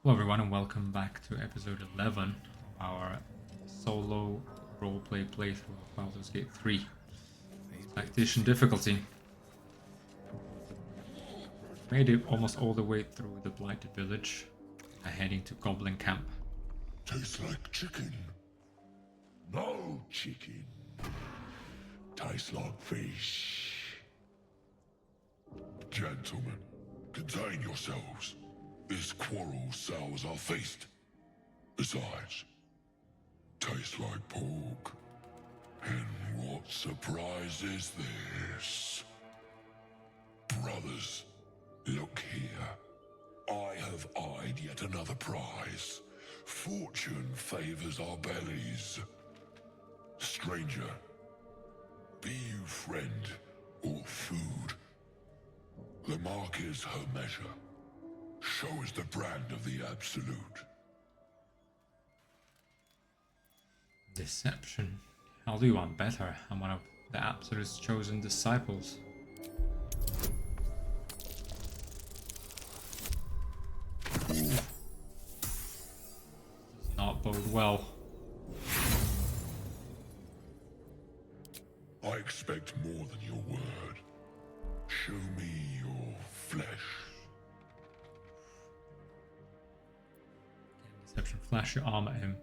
Hello everyone and welcome back to episode 11 of our solo roleplay playthrough of Baldur's Gate 3. Tactician difficulty. Made it almost all the way through the Blighted Village, heading to Goblin Camp. Tastes like chicken. No chicken. Tastes like fish. Gentlemen, contain yourselves. This quarrel sours our feast. Besides, tastes like pork. And what surprise is this? Brothers, look here. I have eyed yet another prize. Fortune favors our bellies. Stranger, be you friend or food. The mark is her measure. Show us the brand of the Absolute. Deception. I'll do one better. I'm one of the Absolute's chosen disciples. Does not bode well. I expect more than your word. Show me your flesh. Deception, flash your arm at him.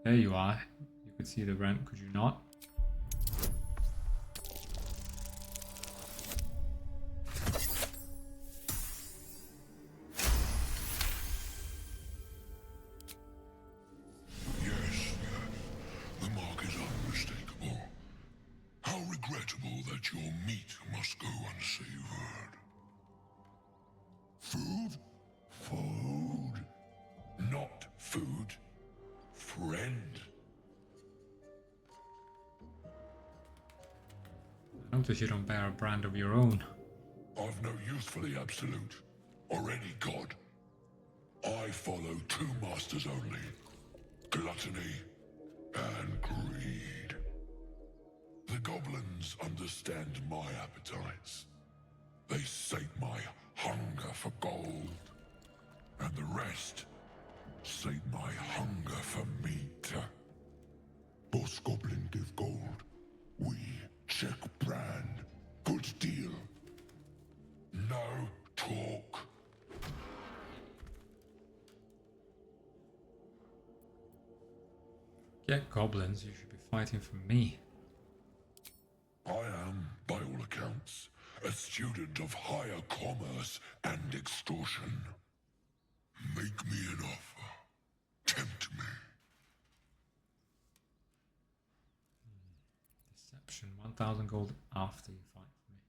There you are. You could see the ramp, could you not? Yes, the mark is unmistakable. How regrettable that your meat must go unsavored. Food? Food. Not food. Friend. I notice you don't bear a brand of your own. I've no use for the Absolute, or any god. I follow two masters only. Gluttony and greed. The goblins understand my appetites. They sate my hunger for gold. And the rest sate my hunger for meat. Boss Goblin give gold. We check brand. Good deal. No talk. Get goblins, you should be fighting for me. I am, by all accounts, a student of higher commerce and extortion. Make me an offer. Tempt me. Deception, 1,000 gold after you fight for me.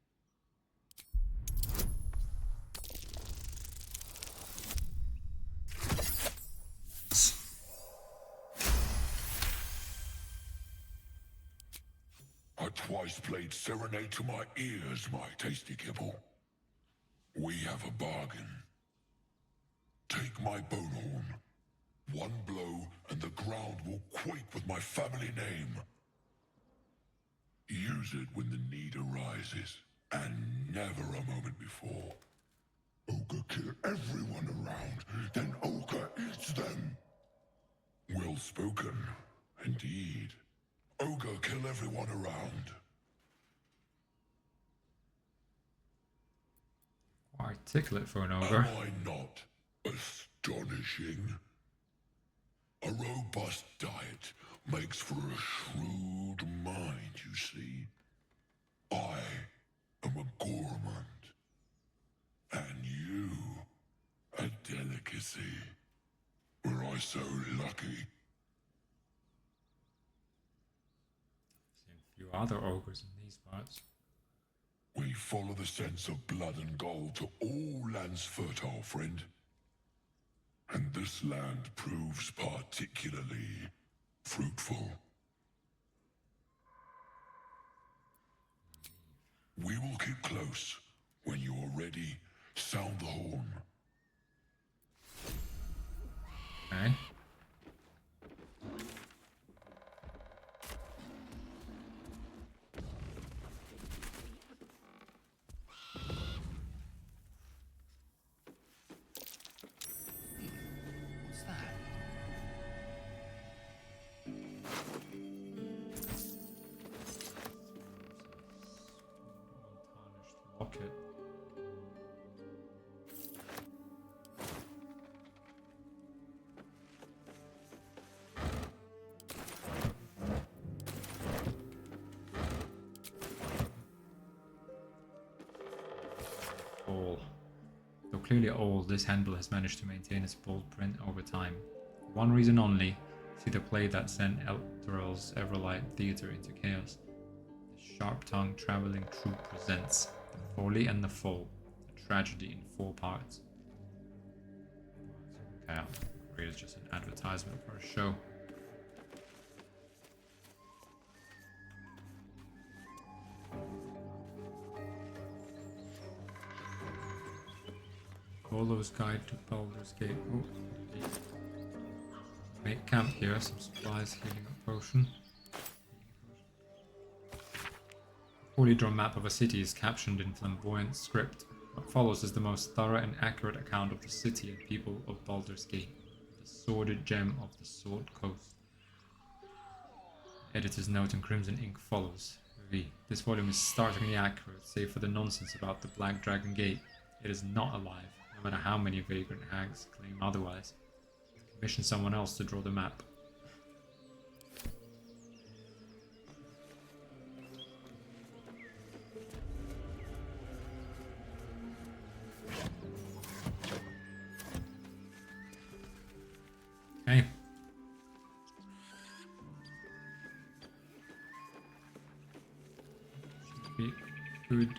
I twice played serenade to my ears, my tasty kibble. We have a bargain. Take my bone horn. One blow and the ground will quake with my family name. Use it when the need arises, and never a moment before. Ogre kill everyone around, then Ogre eats them. Well spoken, indeed. Ogre kill everyone around. Quite articulate for an Am ogre. I not astonishing? A robust diet makes for a shrewd mind, you see. I am a gourmand. And you, a delicacy. Were I so lucky? Seen a few other ogres in these parts. We follow the sense of blood and gold to all lands fertile, friend. And this land proves particularly fruitful. We will keep close. When you are ready, sound the horn. Okay. unlock it. Though clearly old, this handle has managed to maintain its bold print over time. For one reason only: see the play that sent Elturel's Everlight Theatre into chaos. The sharp-tongued travelling troupe presents The Folly and the Fall, a tragedy in 4 parts. Okay, I'll agree it's just an advertisement for a show. Volo's Guide to Baldur's Gate. Oh, make camp here. Some supplies, healing up potion. A poorly drawn map of a city is captioned in flamboyant script. What follows is the most thorough and accurate account of the city and people of Baldur's Gate, the sordid gem of the Sword Coast. Editor's note in crimson ink follows. V. This volume is startlingly accurate, save for the nonsense about the Black Dragon Gate. It is not alive, no matter how many vagrant hags claim otherwise. Commission someone else to draw the map. Okay. Should be good.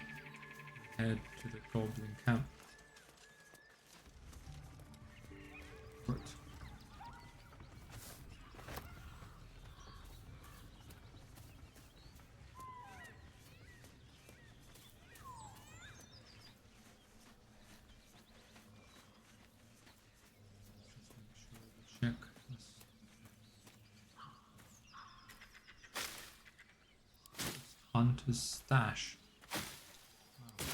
Head to the goblin camp. Good. Check this. Hunter's stash. Wow.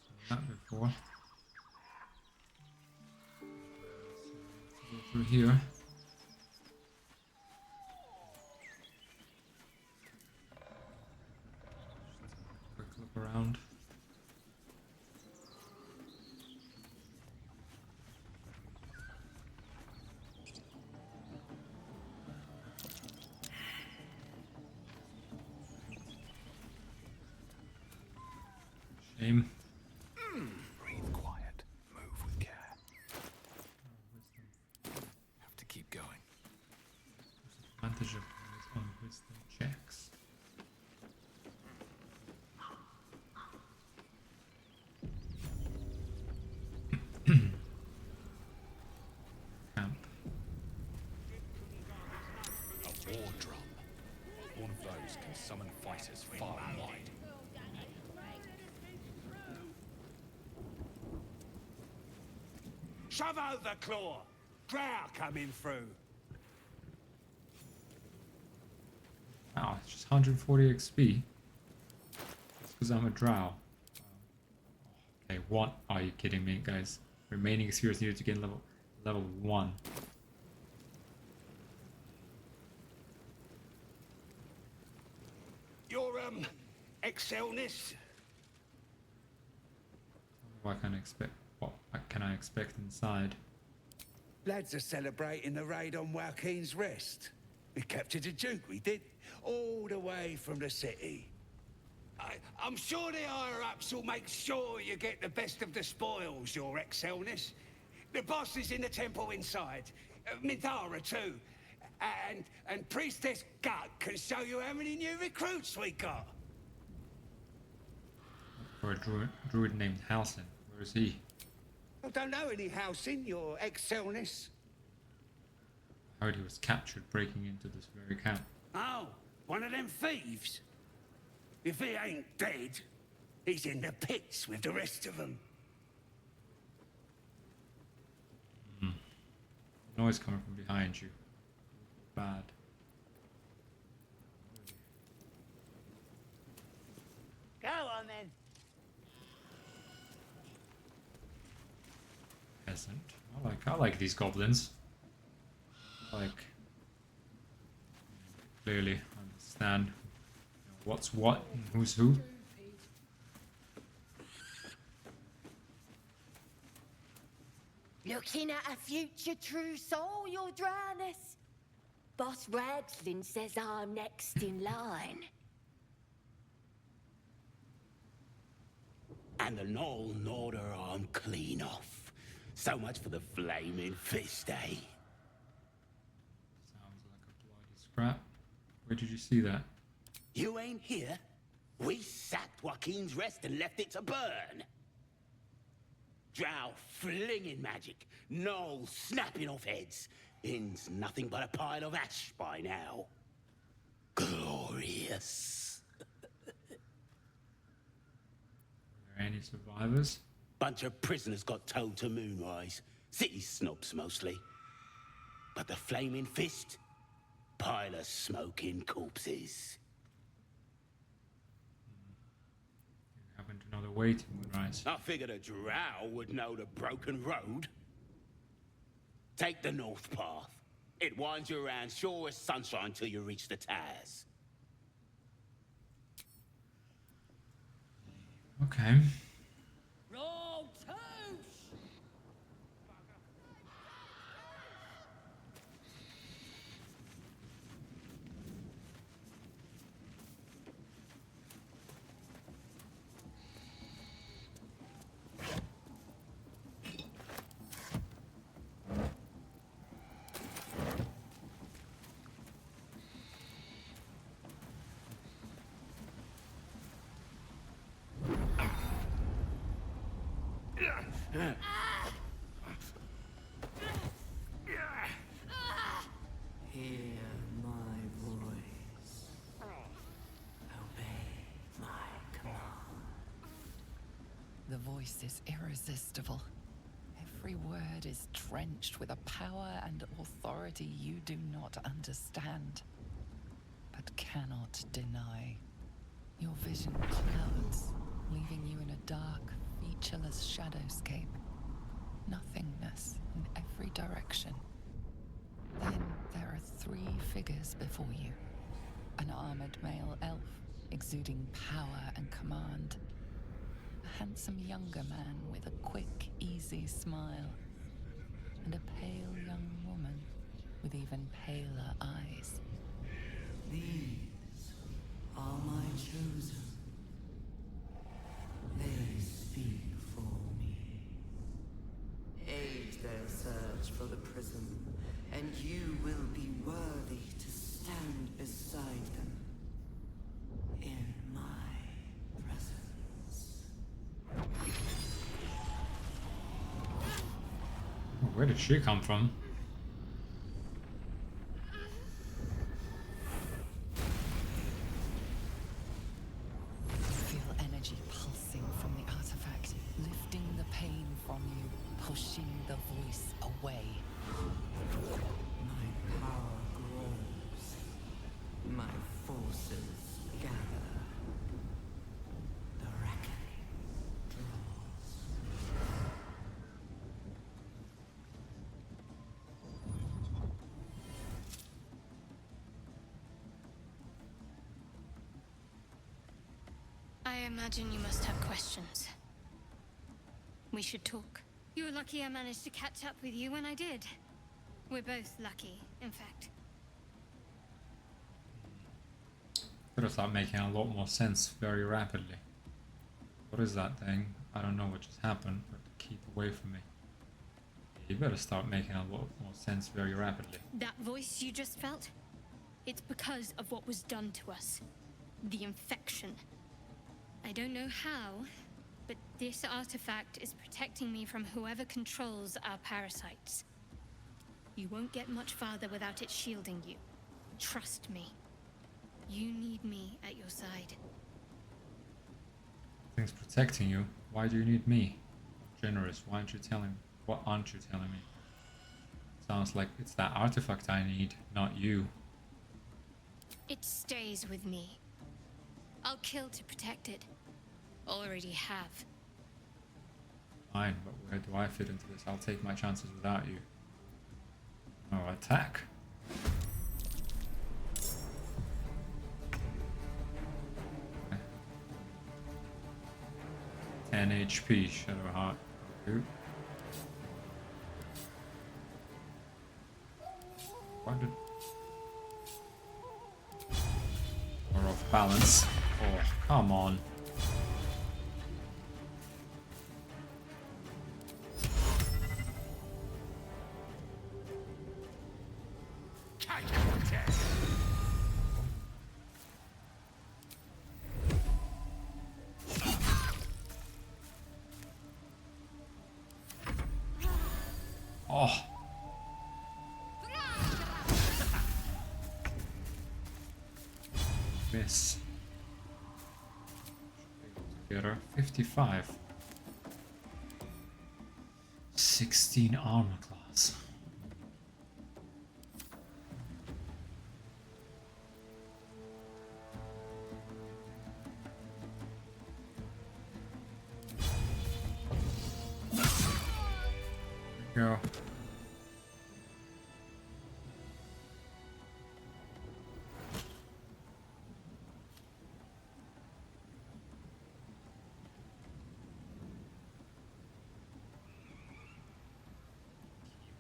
Seen that before. Go through here. Quick look around. Shame. Breathe quiet. Move with care. Have to keep going. Advantage of on wisdom checks. Camp. A war drum. One of those can summon fighters far and wide. Shove out the claw! Drow coming through! Wow, it's just 140 XP. That's because I'm a drow. Okay, what? Are you kidding me, guys? Remaining experience needed to gain level 1. Your, excelness? What can I expect? What can I expect inside? Lads are celebrating the raid on Joaquin's Rest. We captured a duke, we did. All the way from the city. I'm sure the higher-ups will make sure you get the best of the spoils, your excelness. The boss is in the temple inside. Midara too. And Priestess Gut can show you how many new recruits we got. For a druid named Halsin. Where is he? I don't know any housing, your excelness. I heard he was captured breaking into this very camp. Oh, one of them thieves? If he ain't dead, he's in the pits with the rest of them. Noise coming from behind you. Bad. Go on then. Peasant. I like these goblins. Clearly understand what's what and who's who. Looking at a future true soul, your dryness? Boss Ragslin says I'm next in line. And the Knoll gnawed her arm clean off. So much for the flaming fist, eh? Sounds like a bloody scrap. Where did you see that? You ain't here? We sacked Joaquin's Rest and left it to burn. Drow flinging magic, Knoll snapping off heads. Inn's nothing but a pile of ash by now. Glorious. Are there any survivors? Bunch of prisoners got towed to Moonrise. City snobs mostly. But the Flaming Fist? Pile of smoking corpses. You happen to know the way to Moonrise. I figured a drow would know the broken road. Take the north path. It winds you around sure as sunshine till you reach the towers. Okay. Roll touche! Hear my voice. Obey my command. The voice is irresistible. Every word is drenched with a power and authority you do not understand, but cannot deny. Your vision clouds, leaving you in a dark, featureless shadowscape. Nothingness in every direction. Then there are three figures before you. An armored male elf, exuding power and command. A handsome younger man with a quick, easy smile. And a pale young woman with even paler eyes. These are my chosen. They speak for me. Aid their search for the prism, and you will be worthy to stand beside them in my presence. Where did she come from? Feel energy pulsing from the artifact, lifting the pain from you, pushing the voice away. My power grows. My forces gather. The reckoning draws. I imagine you must have questions. We should talk. You're lucky I managed to catch up with you when I did. We're both lucky, in fact. Could have started making a lot more sense very rapidly. What is that thing? I don't know what just happened, but keep away from me. You better start making a lot more sense very rapidly. That voice you just felt? It's because of what was done to us. The infection. I don't know how, but this artifact is protecting me from whoever controls our parasites. You won't get much farther without it shielding you. Trust me. You need me at your side. Things protecting you. Why do you need me? Generous. Why aren't you telling me? What aren't you telling me? Sounds like it's that artifact I need, not you. It stays with me. I'll kill to protect it. Already have. Fine, but where do I fit into this? I'll take my chances without you. Oh, attack. Okay. 10 HP, Shadowheart. Ooh. Why did... We're off balance. Oh, come on. Oh. Miss. Get her 55. 16 armor class. Go.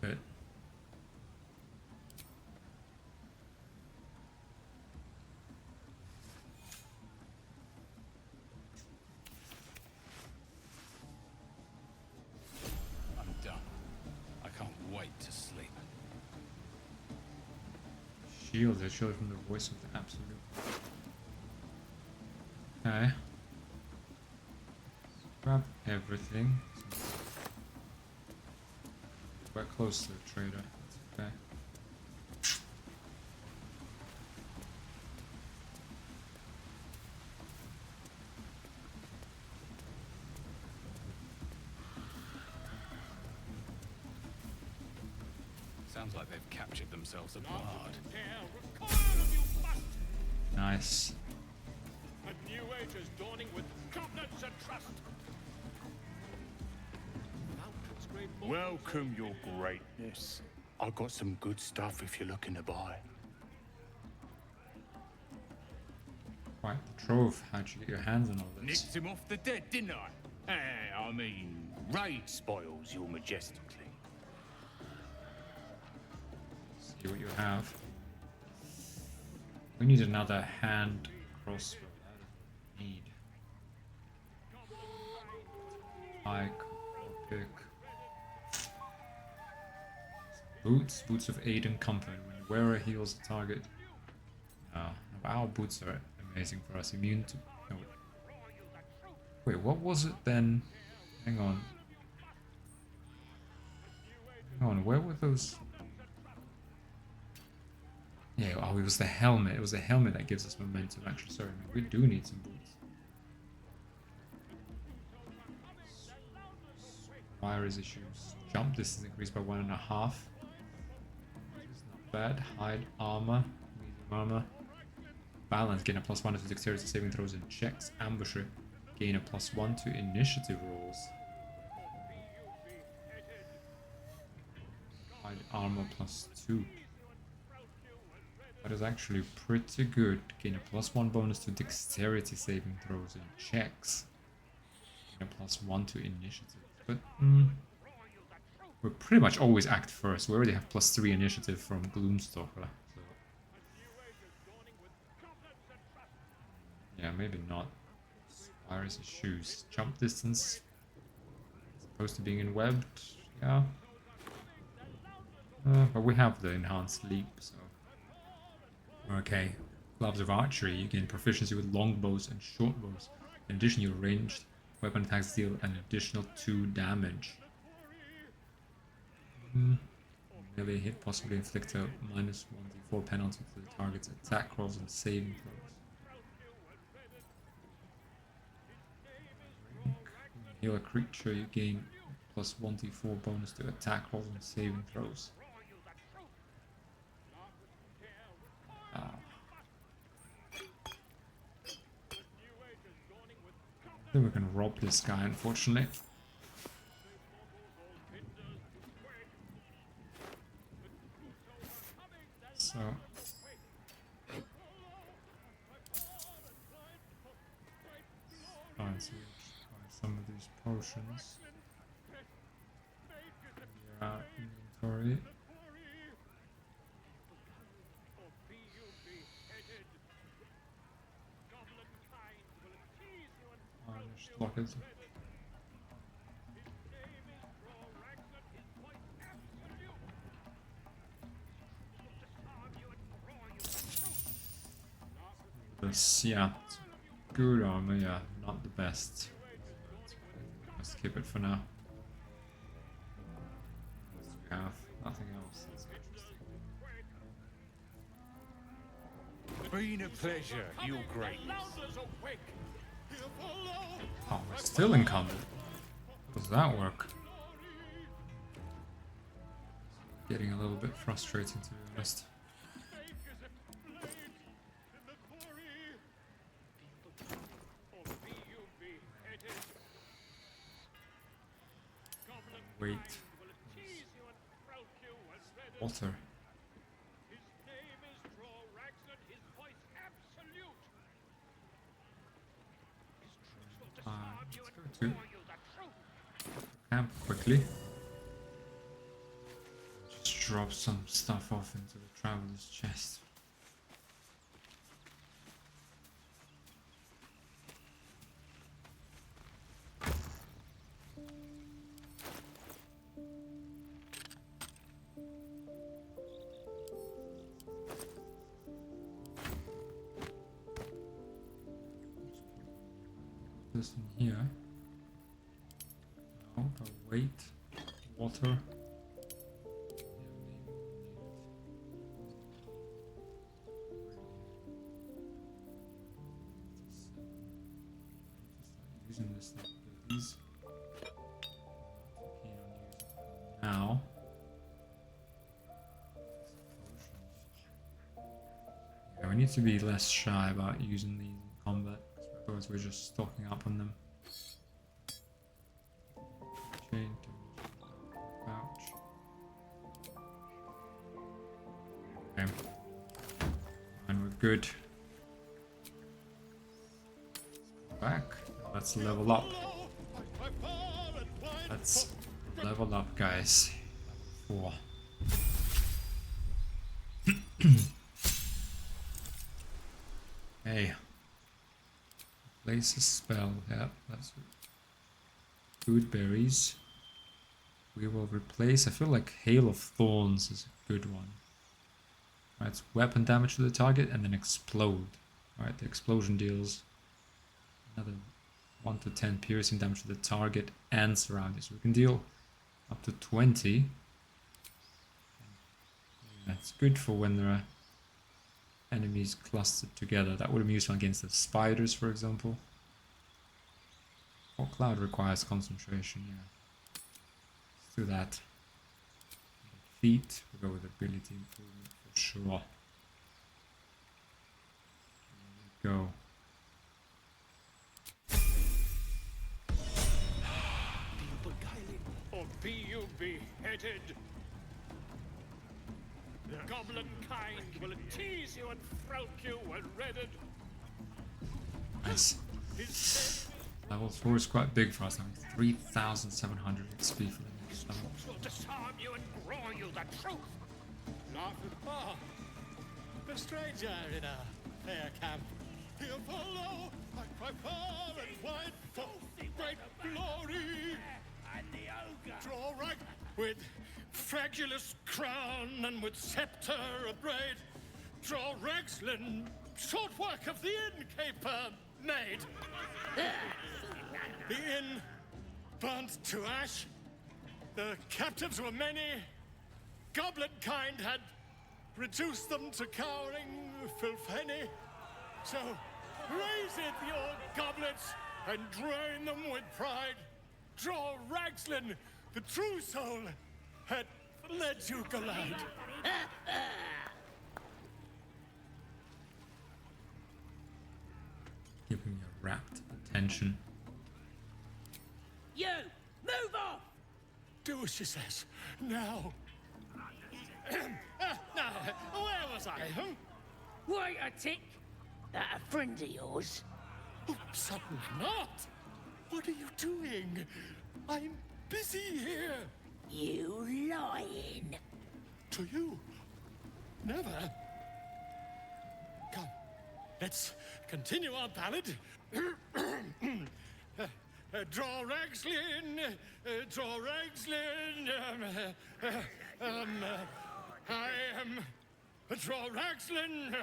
Keep it. I'm done. I can't wait to sleep. Shield, a shield from the voice of the absolute. Okay. Grab everything. We're close to the trader. That's okay. Sounds like they've captured themselves a guard. Nice. A new age is dawning with covenants and trust. Welcome, your greatness. I got some good stuff if you're looking to buy. Quite the trove. How'd you get your hands on all this? Nicked him off the dead, didn't I? I mean, raid spoils, your majestically. See what you have. We need another hand crossbow. That is what we need. Pike or pick. Boots. Boots of aid and comfort. When the wearer heals the target. Our boots are amazing for us. Immune to... No, wait, what was it then? Hang on. Hang on, where were those... Yeah, oh, it was the helmet. It was the helmet that gives us momentum. Actually, sorry, man. We do need some boots. Virus issues. Jump distance increased by 1.5. Which is not bad. Hide armor. Medium armor. Balance. Gain a +1 to dexterity saving throws and checks. Ambusher. Gain a +1 to initiative rolls. Hide armor +2. That is actually pretty good. Gain a +1 bonus to dexterity saving throws and checks. Gain a +1 to initiative. But we pretty much always act first. We already have +3 initiative from Gloomstalker. So. Yeah, maybe not. Virus shoes. Jump distance. As opposed to being in webbed. Yeah. But we have the enhanced leap, so. Okay, gloves of archery, you gain proficiency with longbows and shortbows. In addition, your ranged weapon attacks deal an additional 2 damage. Melee hit possibly inflict a -1d4 penalty to the target's attack rolls and saving throws. Heal a creature, you gain +1d4 bonus to attack rolls and saving throws. I think we can rob this guy, unfortunately. So... Fine, so we'll buy some of these potions. Yeah, inventory. it. This, yeah, good armor, yeah, not the best. Let's keep it for now. We have nothing else that's interesting. Been a pleasure, Your Greatness. Oh, we're still in combat. How does that work? Getting a little bit frustrating, to be honest. Wait. Water. Let's go to camp quickly. Just drop some stuff off into the traveler's chest. This in here. No, but wait. Water. Using this abilities. Keen on using them now. Yeah, we need to be less shy about using these in combat. Because we're just stocking up on them. Chain, pouch. Okay. And we're good. Back. Let's level up. Let's level up, guys. Level 4. Hey. Place a spell, yeah, that's good berries. We will replace, I feel like Hail of Thorns is a good one. Right, it's weapon damage to the target and then explode. Right, the explosion deals another 1 to 10 piercing damage to the target and surrounding. So we can deal up to 20. That's good for when there are enemies clustered together. That would have been useful against the spiders, for example. Or Cloud requires concentration, yeah. Let's do that. Feet, we'll go with ability improvement for sure. There we go. Or be you beheaded. The goblin kind will tease you and throat you when redded. Nice. Level 4 is quite big for us now. 3,700 XP for the next level. Will disarm you and grow you the truth. Not a stranger in a fair camp. Here follow, I cry far and wide for great glory. And the ogre. Draw right with fragulous crown and with scepter abraid. Draw Ragslin, short work of the innkeeper made. The inn burnt to ash. The captives were many. Goblin kind had reduced them to cowering filfenny. So raise it, your goblets, and drain them with pride. Draw Ragslin, the true soul, had led you glide. Giving you rapt attention. You! Move off! Do as she says. Now. Now, where was I? Wait a tick! That a friend of yours? Oh, certainly not. What are you doing? I'm busy here. You lying. To you? Never. Come, let's continue our ballad. Draw Ragslin, Draw Ragslin, I am Draw Ragslin,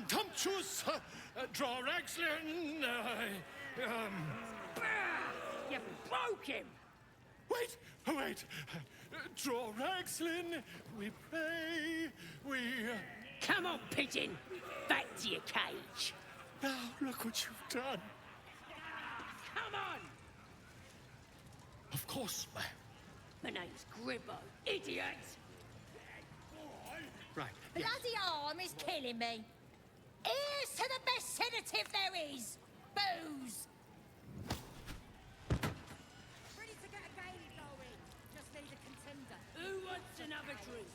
Tumptuous, Draw Ragslin, You broke him! Wait, wait, Draw Ragslin, we pray, we... Come on, pigeon! Back to your cage! Now, look what you've done. Come on! Of course, ma'am. My name's Gribbo, idiot! Right. Bloody arm is killing me. Here's to the best sedative there is. Booze. Ready to get a game going. Just need a contender. Who wants another drink?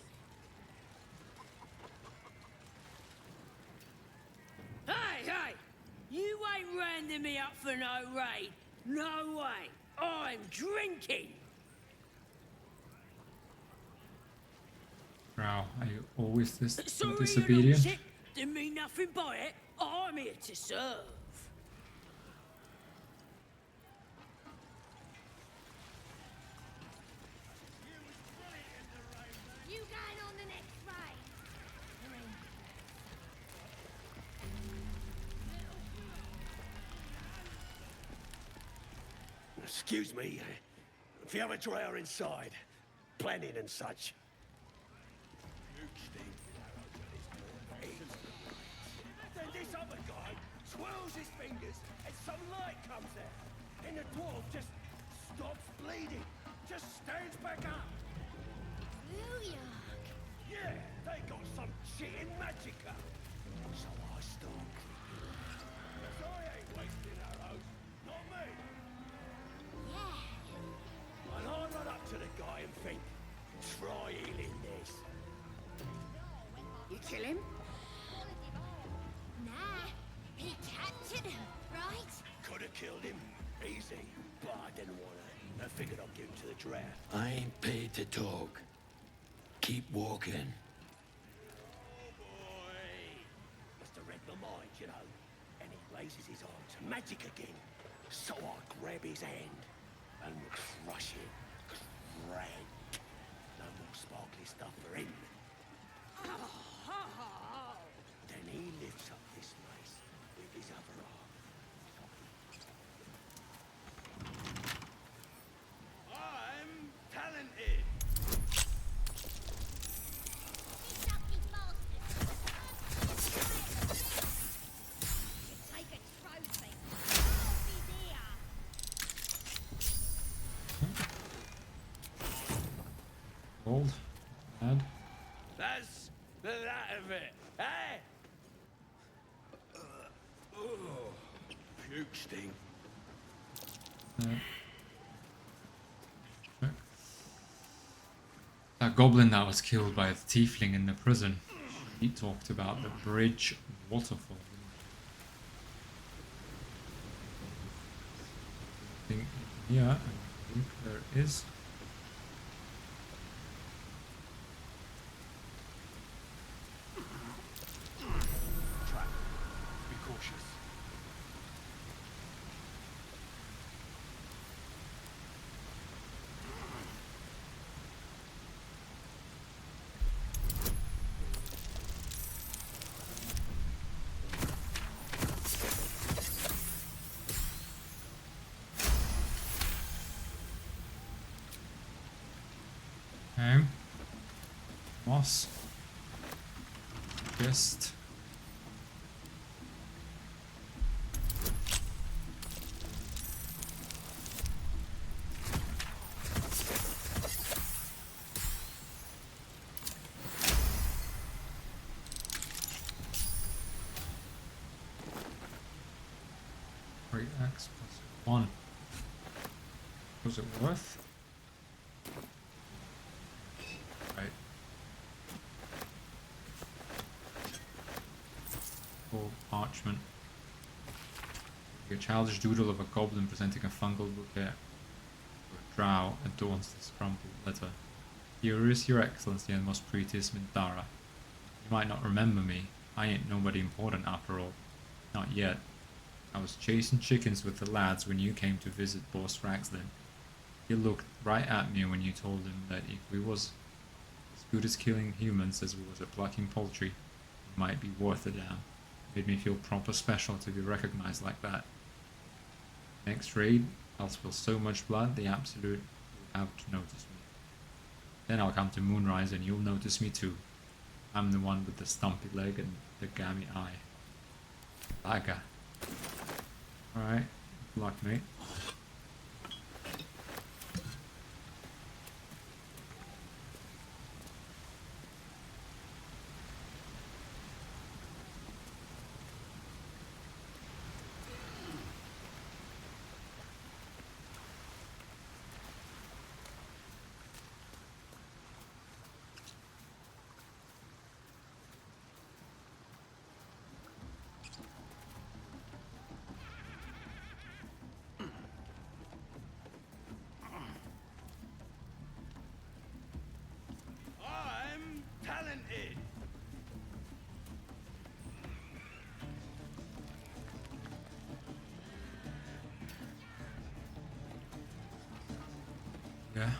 Hey, hey! You ain't rounding me up for no raid. No way. I'm drinking. Wow, are you always this Sorry, disobedient? Shit. Didn't mean nothing by it. I'm here to serve. You going on the next raid? Excuse me, if you have a drawer inside, planning and such. Then this other guy swirls his fingers and some light comes out. And the dwarf just stops bleeding. Just stands back up. Yuck. Yeah, they got some shit in magicka. So I start creeping. 'Cause I ain't wasting arrows. Not me. Yeah. And I run up to the guy and think, try healing this. You kill him? Nah, he captured him, right? Could have killed him. Easy. But I didn't want to. I figured I'd give him to the draft. I ain't paid to talk. Keep walking. Oh boy. Must have read my mind, you know. And he raises his arm to magic again. So I grab his hand and crush it. Crank. No more sparkly stuff for him. Then he lifts up this mace with his other arm. I'm talented. Lucky bastard. You take a trophy. I'll be there. Gold. Add. That's that of it, eh? Puke sting. That goblin that was killed by the tiefling in the prison. He talked about the bridge waterfall. I think there is. Trap. Be cautious. Okay. Moss. Guest. Great axe +1. Was it worth? Right. Full parchment. A childish doodle of a goblin presenting a fungal bouquet. A drow adorns this crumpled letter. Here is your excellency and most prettiest Mintara. You might not remember me. I ain't nobody important after all. Not yet. I was chasing chickens with the lads when you came to visit Boss Ragslin. He looked right at me when you told him that if we was as good as killing humans as we was at plucking poultry, it might be worth a damn. Made me feel proper special to be recognized like that. Next raid, I'll spill so much blood the Absolute will have to notice me. Then I'll come to Moonrise and you'll notice me too. I'm the one with the stumpy leg and the gammy eye. Laga. Alright, good luck, mate. I'm talented. Yeah.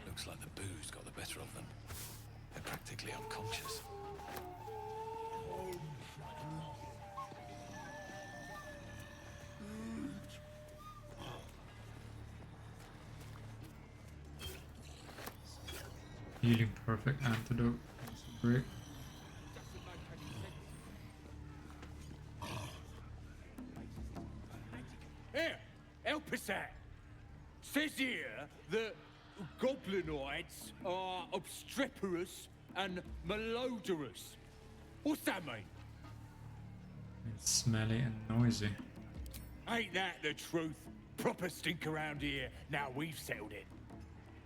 Looks like the booze got the better of them. They're practically unconscious. Healing perfect antidote. That's great. Here, help us out. Says here that goblinoids are obstreperous and malodorous. What's that mean? It's smelly and noisy. Ain't that the truth? Proper stink around here, now we've settled it.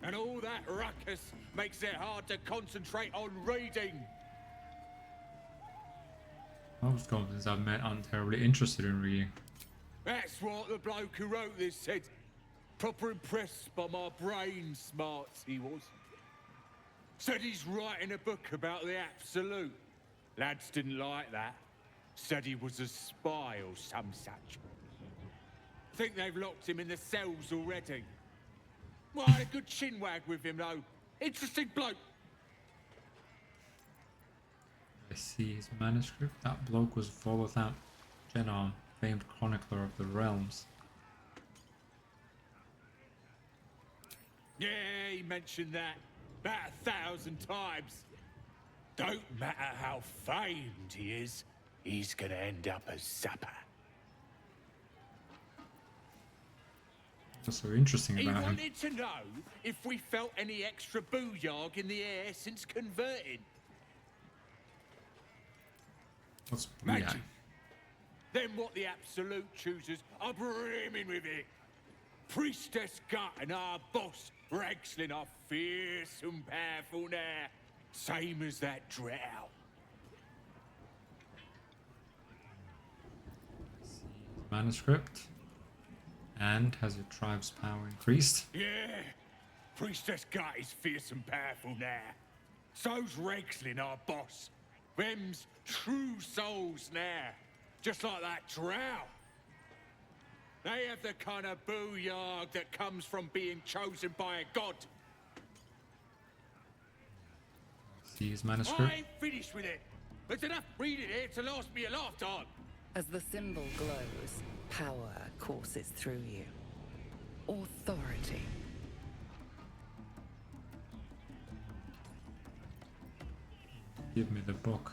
And all that ruckus makes it hard to concentrate on reading. Most goblins I've met aren't terribly interested in reading. That's what the bloke who wrote this said. Proper impressed by my brain smarts he was. Said he's writing a book about the Absolute. Lads didn't like that. Said he was a spy or some such. Think they've locked him in the cells already. Well, I had a good chinwag with him though. Interesting bloke. I see his manuscript. That bloke was Volothap Genon, famed chronicler of the realms. Yeah, he mentioned that about 1,000 times. Don't matter how famed he is, he's gonna end up as supper. What's so interesting He about him? wanted to know if we felt any extra booyarg in the air since converting. What's Imagine. Then what the Absolute chooses are brimming with it. Priestess Gut and our boss, Ragslin, are fierce and powerful now. Same as that drow. Manuscript. And has your tribe's power increased? Yeah. Priestess Gut is fierce and powerful now. So's Ragslin, our boss. Them's true souls now. Just like that drow. They have the kind of booyarg that comes from being chosen by a god. See his manuscript? I ain't finished with it. There's enough reading here to last me a lifetime. As the symbol glows, power courses through you. Authority. Give me the book.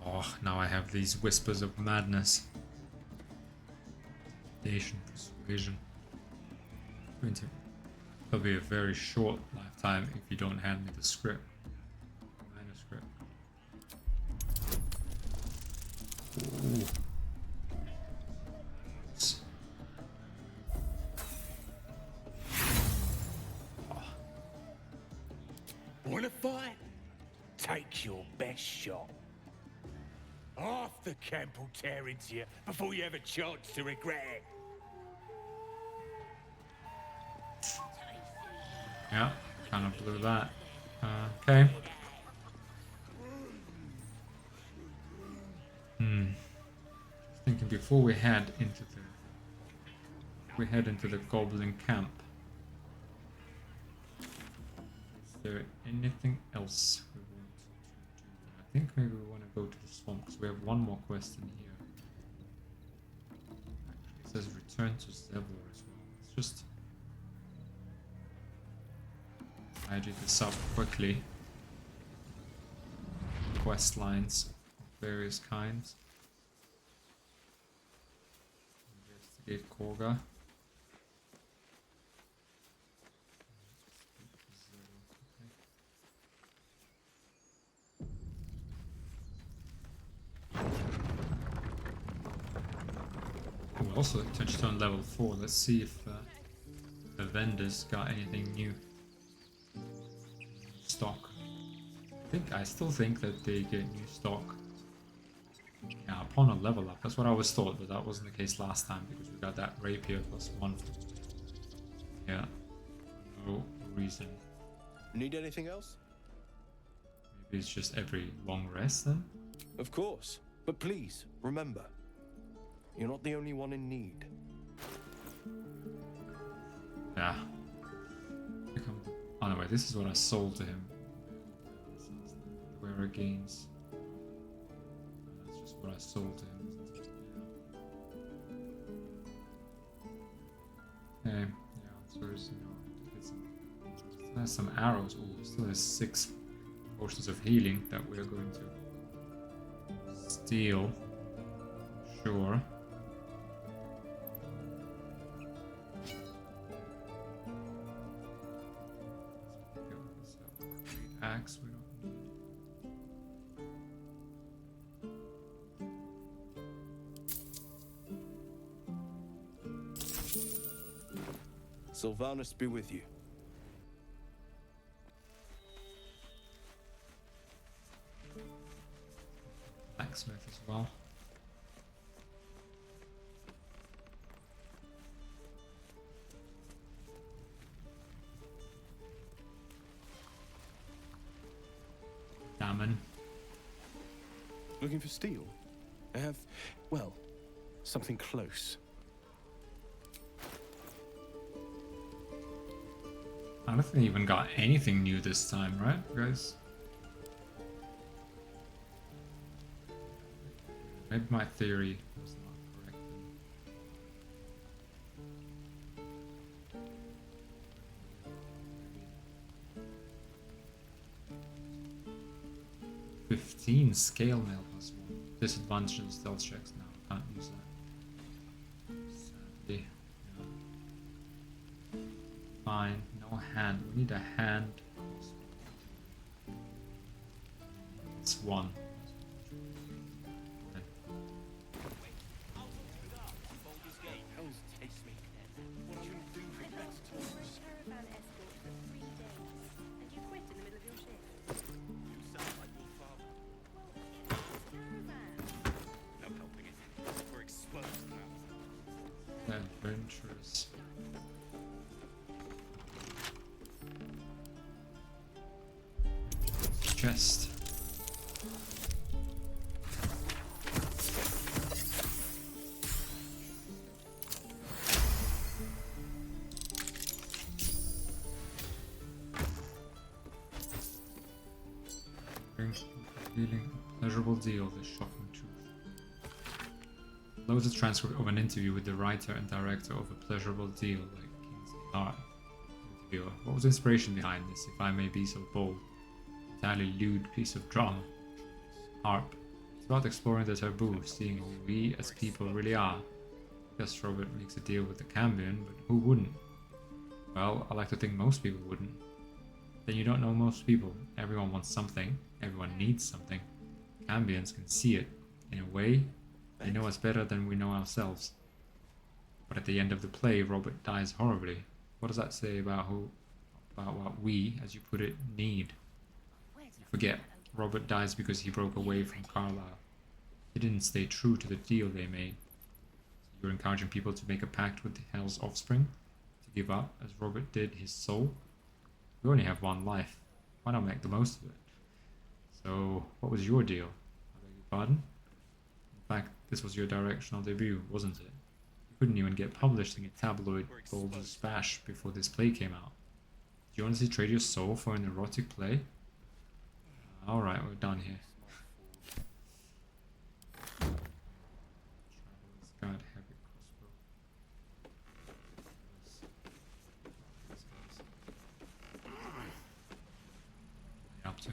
Oh, now I have these whispers of madness. Persuasion. It'll be a very short lifetime if you don't hand me the script. Manuscript. Ooh. Want to fight? Take your best shot. Half the camp will tear into you before you have a chance to regret it. Yeah, kind of blew that. Okay. Just thinking before we head into the goblin camp. Is there anything else we want to do? I think maybe we want to go to the swamp because we have one more quest in here. Actually, it says return to Zevlor as well. Let's just tidy this up quickly. Quest lines of various kinds. Investigate Korga. We also touched on level 4. Let's see if the vendors got anything new. Stock. I still think that they get new stock. Yeah, upon a level up. That's what I always thought, but that wasn't the case last time because we got that rapier +1. Yeah. No reason. Need anything else? Maybe it's just every long rest then? Of course. But please, remember, you're not the only one in need. Yeah. Oh no, wait, this is what I sold to him. Wearer gains. That's just what I sold to him. Okay, yeah, so there's still has some arrows. Oh, still has 6 potions of healing that we're going to steal. Sure. Axe we don't need. Sylvanus be with you. Blacksmith as well. Damon. Looking for steel? I have, well, something close. I don't think they even got anything new this time, right, guys? Maybe my theory was not correct. 15 scale mail +1. Disadvantage in stealth checks now. Can't use that. Sadly. Yeah. Fine. No hand. We need a hand. It's 1. Adventurous. Chest. Revealing a pleasurable deal, the shocking truth. Loads of transcript of an interview with the writer and director of A Pleasurable Deal, like Kingsley Hart. Interviewer. What was the inspiration behind this, if I may be so bold? Entirely lewd piece of drama. Harp. It's about exploring the taboo, seeing who we as people really are. I guess Robert makes a deal with the Cambion, but who wouldn't? Well, I like to think most people wouldn't. Then you don't know most people. Everyone wants something. Everyone needs something. Cambions can see it. In a way, they know us better than we know ourselves. But at the end of the play, Robert dies horribly. What does that say about what we, as you put it, need? Forget, Robert dies because he broke away from Carlisle. He didn't stay true to the deal they made. So you're encouraging people to make a pact with Hell's offspring? To give up, as Robert did, his soul? You only have one life. Why not make the most of it? So, what was your deal? I beg your pardon? In fact, this was your directional debut, wasn't it? You couldn't even get published in a tabloid Baldur's Bash before this play came out. Do you honestly trade your soul for an erotic play? Alright, we're done here. Traveler's Guide, heavy crossbow. Up to.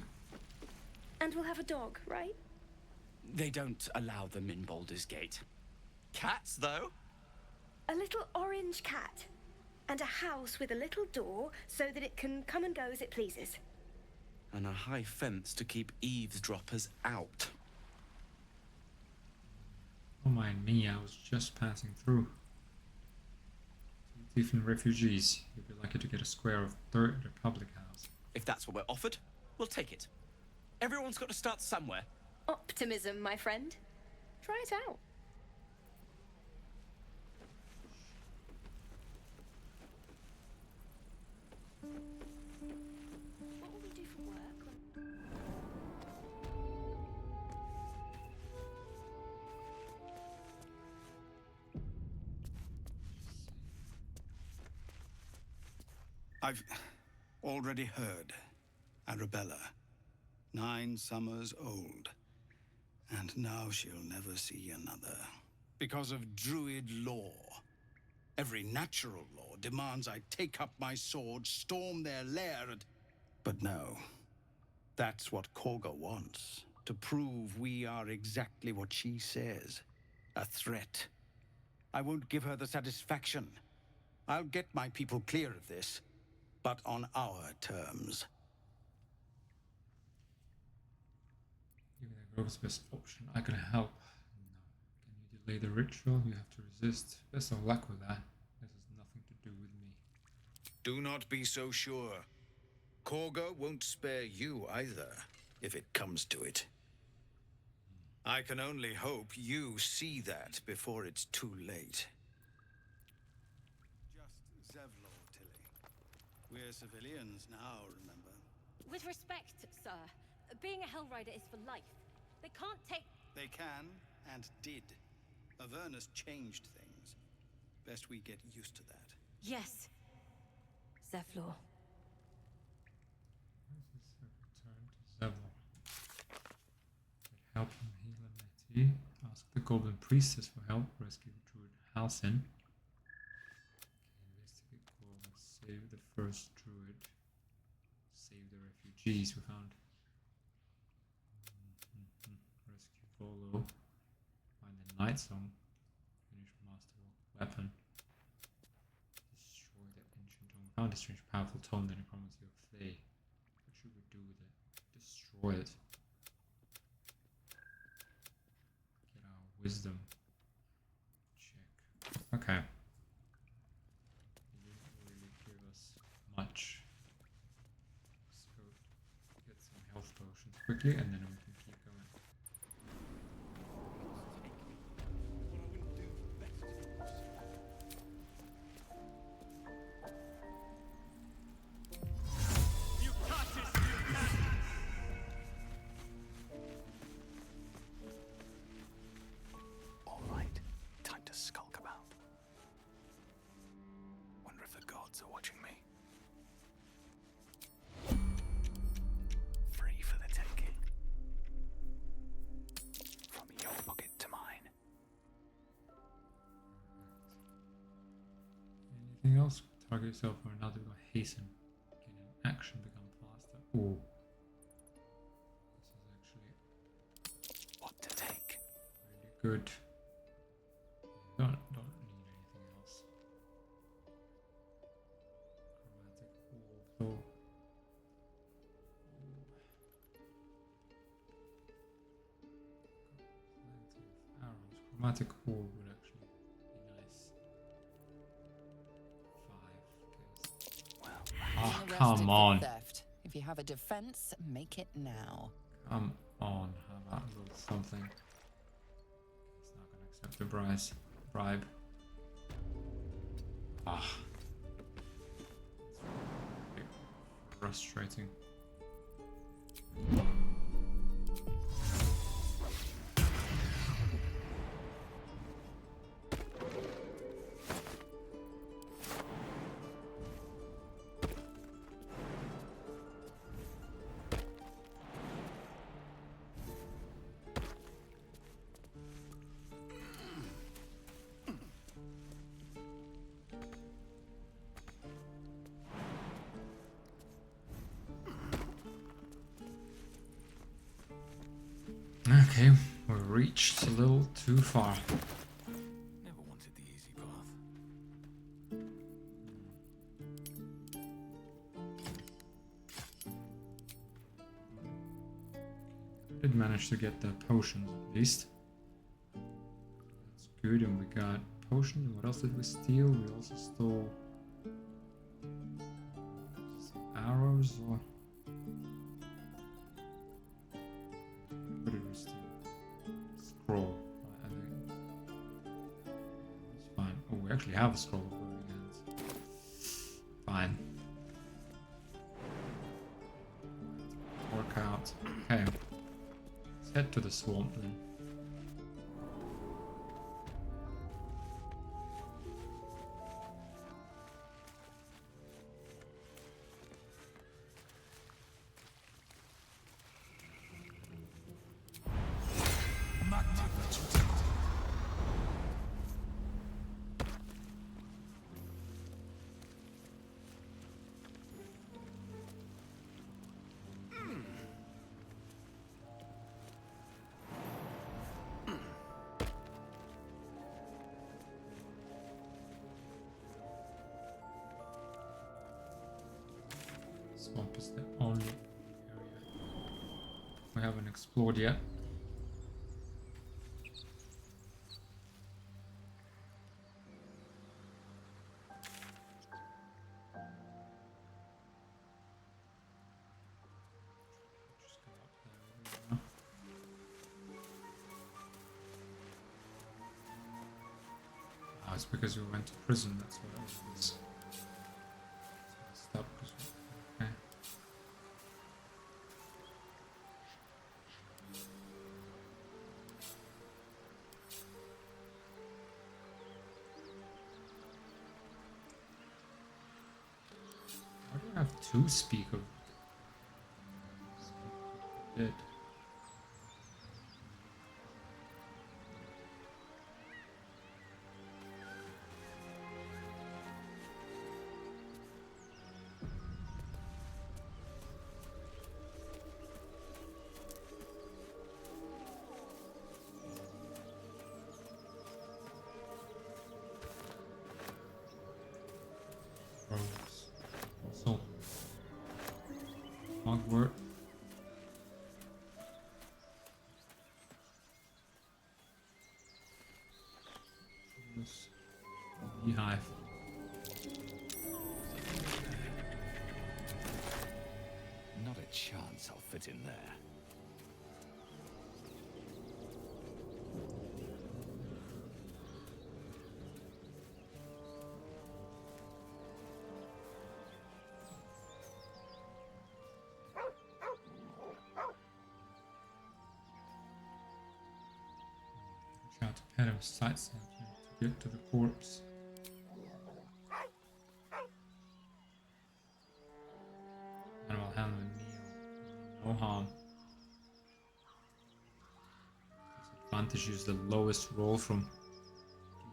And we'll have a dog, right? They don't allow them in Baldur's Gate. Cats, though? A little orange cat. And a house with a little door so that it can come and go as it pleases. And a high fence to keep eavesdroppers out. Oh my knee, I was just passing through. Tiefling refugees, you'd be lucky to get a square of Third Republic House. If that's what we're offered, we'll take it. Everyone's got to start somewhere. Optimism, my friend. Try it out. What will we do for work? I've already heard. Arabella, 9 summers old, and now she'll never see another. Because of Druid law. Every natural law demands I take up my sword, storm their lair, and... But no. That's what Korga wants. To prove we are exactly what she says. A threat. I won't give her the satisfaction. I'll get my people clear of this, but on our terms. What's the best option? I can help. No. Can you delay the ritual? You have to resist. Best of luck with that. This has nothing to do with me. Do not be so sure. Korga won't spare you either, if it comes to it. I can only hope you see that before it's too late. Just Zevlor, Tilly. We're civilians now, remember? With respect, sir, being a Hellrider is for life. They can't take... They can, and did. Avernus changed things. Best we get used to that. Yes. Zevlor. Return to Zevlor. Help him heal a Métis. Ask the Golden Priestess for help. Rescue Druid Halsin. Investigate Golden. Save the first Druid. Save the refugees we found. Rescue Volo. Find the Night Song. Finish Master Weapon. Destroy the ancient tome. Found a strange powerful tome, the necromancy of Thay. What should we do with it? Destroy it. Get our wisdom. Check. Okay. It didn't really give us much. Let's go get some health potions quickly and then we can keep going. All right, time to skulk about. Wonder if the gods are watching me. Free for the taking. From your pocket to mine. Anything else? Target yourself or another by hasten. Get an action, become faster. Ooh. This is actually what to take. Really good. Don't need anything else. Chromatic orb though. Plenty of arrows. Chromatic orb would actually be nice. 5 kills. Being Oh, arrested come for on. theft. If you have a defense, make it now. Come on, how about a little something? He's not gonna accept the bribe. Ah. It's frustrating. Okay, we reached a little too far. Never wanted the easy path. Did manage to get the potions at least. That's good, and we got potions. What else did we steal? We also stole some arrows, or what did we steal? Scroll, I think. It's fine. Oh, we actually have a scroll of burning hands. Fine. Work out. Okay. Let's head to the swamp then. Swamp is the only area we haven't explored yet. Just go up there. Oh, it's because we went to prison, that's what it was. Stop. Okay. Why do I have two speak of dead? Also, Mugwort. Beehive. Not a chance I'll fit in there. Try to pet him sight something to get to the corpse. Animal handling meal. No harm. Disadvantage is the lowest roll from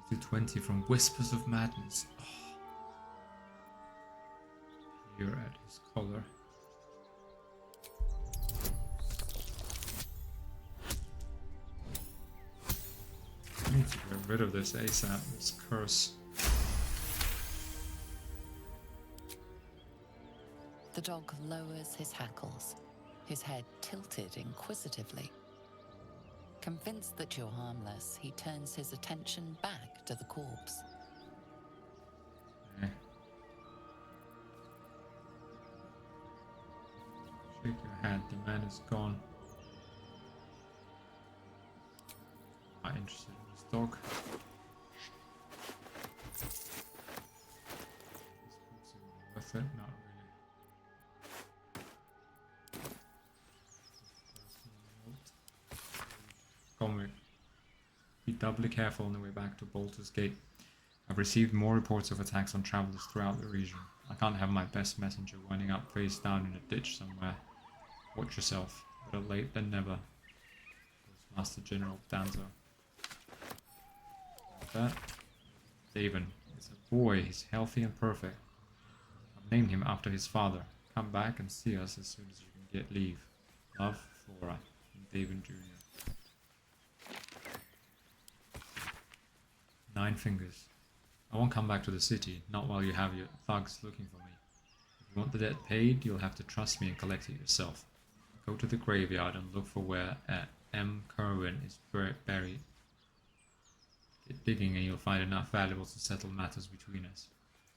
to 20 from Whispers of Madness. Oh. Here at his collar. I need to get rid of this ASAP, this curse. The dog lowers his hackles, his head tilted inquisitively. Convinced that you're harmless, he turns his attention back to the corpse. And the man is gone. Not interested in this dog. Worth it? Not really. Come with. Be doubly careful on the way back to Baldur's Gate. I've received more reports of attacks on travelers throughout the region. I can't have my best messenger winding up face down in a ditch somewhere. Watch yourself. Better late than never. Master General Danzo. That. Daven. It's a boy. He's healthy and perfect. I've named him after his father. Come back and see us as soon as you can get leave. Love, Flora. And Daven Jr. 9 fingers. I won't come back to the city, not while you have your thugs looking for me. If you want the debt paid, you'll have to trust me and collect it yourself. Go to the graveyard and look for where M. Kerwin is buried. Get digging and you'll find enough valuables to settle matters between us.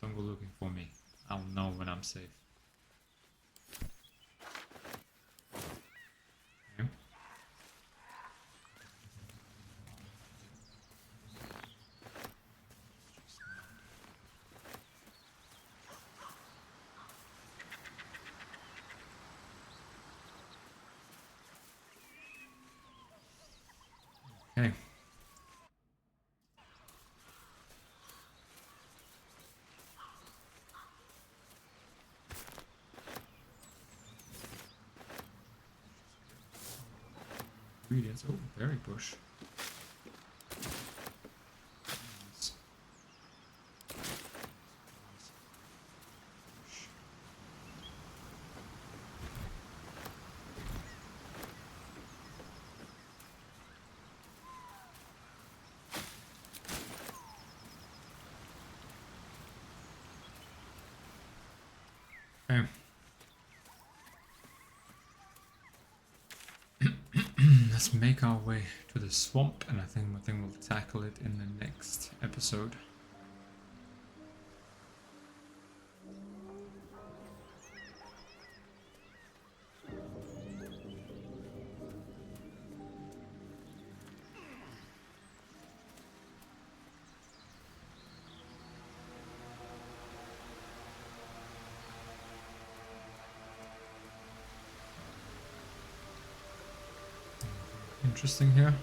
Don't go looking for me. I'll know when I'm safe. Okay. Okay. Ingredients. Oh, berry bush. Nice. Okay. Let's make our way to the swamp, and I think we'll tackle it in the next episode. Interesting here.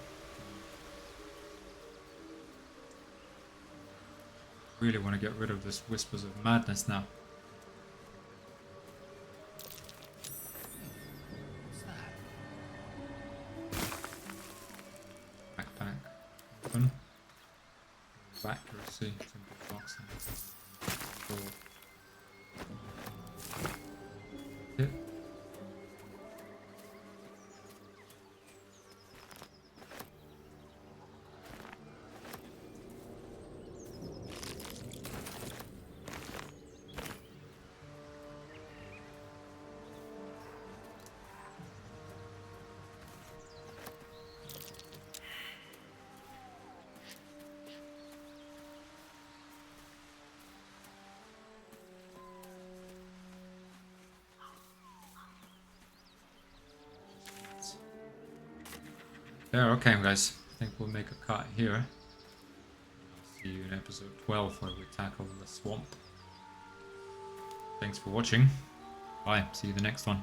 Really want to get rid of this Whispers of Madness now. Backpack. Open. Accuracy. Simple box. Hit. There, okay guys, I think we'll make a cut here. I'll see you in episode 12 where we tackle the swamp. Thanks for watching. Bye, see you the next one.